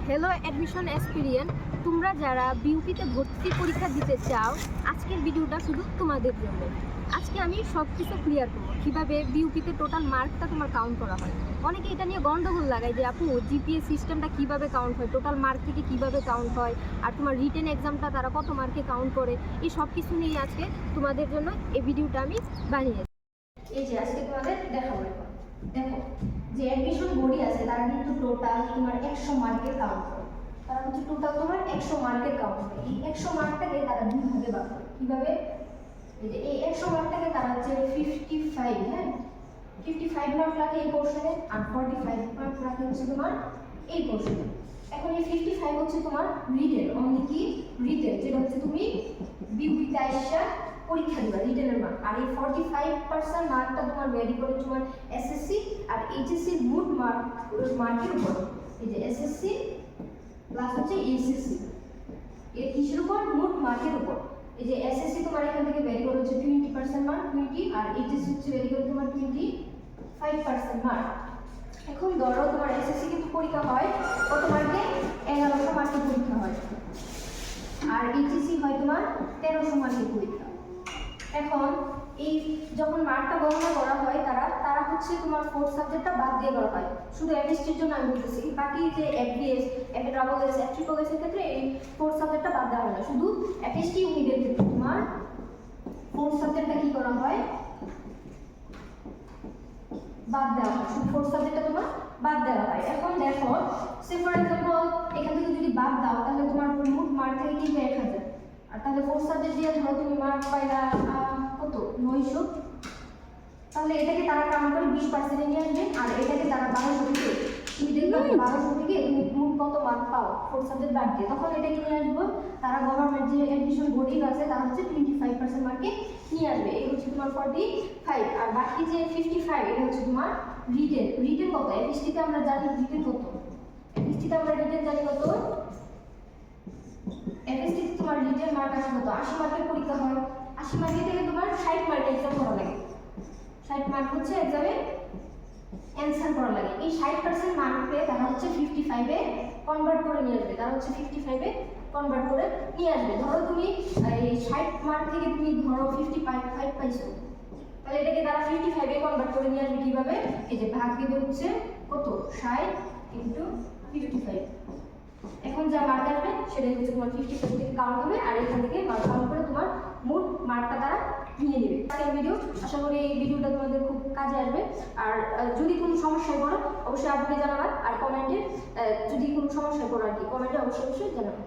Hello admission experience, তোমরা যারা বিউপিতে ভর্তি পরীক্ষা দিতে চাও, আজকের ভিডিওটা শুধু তোমাদের জন্য। আজকে আমি সব কিছু ক্লিয়ার করবো, কীভাবে বিউপিতে টোটাল মার্কটা তোমার কাউন্ট করা হয়। অনেকে এটা নিয়ে গন্ডগোল লাগায় যে আপু জিপিএ সিস্টেমটা কীভাবে কাউন্ট হয়, টোটাল মার্ক থেকে কীভাবে কাউন্ট হয়, আর তোমার রিটেন এক্সামটা তারা কত মার্কে কাউন্ট করে। এই সব কিছু নিয়ে আজকে তোমাদের জন্য এই ভিডিওটা আমি বানিয়েছি। এই যে আজকে তোমাদের দেখাবো। দেখো, যে অ্যাডমিশন বডি আছে তারা কিন্তু টোটাল তোমার 100 মার্কের কাউন্ট করে। তারা হচ্ছে টোটাল তোমার 100 মার্কের কাউন্ট করে। এই 100 মার্কটাকে তারা দুই ভাগে ভাগ করে। কিভাবে? এই যে এই 100 মার্কটাকে তারা হচ্ছে 55, হ্যাঁ, 55 মার্ক রাখে এই পোর্শনে, আর 45 মার্ক রাখে হচ্ছে তোমার এই পোর্শনে। এখন এই 55 হচ্ছে তোমার রিটেন, অনলি কি রিটেন, যেটা হচ্ছে তুমি বিউপিতে আইসা পরীক্ষা দিবা রিটেনের মার্ক। আর এই 45% মার্কটা তোমার ভ্যারি করে তোমার এসএসসি আর এইচএসসি মোট মার্কের উপর। এই যে এসএসসি প্লাস হচ্ছে এইচএসসি এর কিসের উপর? মোট মার্কের উপর। এই যে এসএসসি তোমার এখান থেকে ভ্যারি করে হচ্ছে 20% মার্ক 20, আর এইচএসসি হচ্ছে ভ্যারি করে তোমার 25% মার্ক। এখন ধরো তোমার এসএসসি কিন্তু পরীক্ষা হয় কত মার্কে? 1100 মার্কের পরীক্ষা হয়, আর এইচএসসি হয় তোমার 1300 মার্কের পরীক্ষা। এখন এই যখন মার্কটা গণনা করা হয় তারা হচ্ছে তোমার ফোর্থ সাবজেক্টটা বাদ দিয়ে করা হয়। শুধু এমএসটির জন্য আমি বলতেছি, বাকি যে FBS, FA double S, F triple S এর ক্ষেত্রে এই ফোর্থ সাবজেক্টটা বাদ দেওয়া হয় না। শুধু এফএসটি ইউনিটের ক্ষেত্রে তোমার ফোর্থ সাবজেক্টটা কি করা হয়? বাদ দেওয়া হয়। শুধু ফোর্থ সাবজেক্টটা তোমার বাদ দেওয়া হয়। এখন দেখো, সে ফর এক্সাম্পল এখান থেকে যদি বাদ দাও তাহলে তোমার মোট মার্ক থেকে কি 1000, আর তাহলে ফোর্থ সাবজেক্ট দিয়ে ধরো তুমি মার্ক পাইলা কত 900, তাহলে এটাকে তারা কাউন্ট করে 20% নিয়ে আসবে, আর এটাকে তারা 1200 থেকে তুমি দেখবে 1200 থেকে তুমি মোট কত মার্ক পাও ফোর্থ সাবজেক্ট বাদ দিয়ে, তখন এটাকে নিয়ে আসবো তারা গভর্নমেন্ট যে অ্যাডমিশন বোর্ডিং আছে তারা হচ্ছে 25% মার্কে নিয়ে আসবে। এই হচ্ছে তোমার 45, আর বাকি যে 55 এটা হচ্ছে তোমার রিটেন। রিটেন কত? এফএসটিতে আমরা জানি রিটেন কত, এফএসটিতে আমরা রিটেন জানি কত, এফএসটিতে তোমার রিটেন মার্ক আসে কত? 80 মার্কের পরীক্ষা হয়। 80 মার্কের থেকে তোমার 60 মার্কের এক্সাম করা লাগে। 60 মার্ক হচ্ছে এক্সামে অ্যানসার করা লাগে। এই 60% মার্ক পেয়ে তারা হচ্ছে 55 এ কনভার্ট করে নিয়ে আসবে। তারা হচ্ছে 55 এ কনভার্ট করে নিয়ে আসবে। ধরো তুমি এই 60 মার্ক থেকে তুমি ধরো 55 পাইছো, তাহলে এটাকে তারা 55 এ কনভার্ট করে নিয়ে আসবে কিভাবে? এই যে ভাগ দিবে হচ্ছে কত? 60 ইনটু 55। এখন যা মার্ক আসবে সেটাই হচ্ছে তোমার 55 থেকে কাউন্ট হবে, আর এখান থেকে মার্ক কাউন্ট করে তোমার মোট মার্কটা তারা নিয়ে নেবে। এই ভিডিও, আশা করি এই ভিডিওটা তোমাদের খুব কাজে আসবে। আর যদি কোনো সমস্যায় পড়ো অবশ্যই আপনি জানাবেন, আর কমেন্টে যদি কোনো সমস্যায় পড়ো আর কি কমেন্টে অবশ্যই জানাবেন।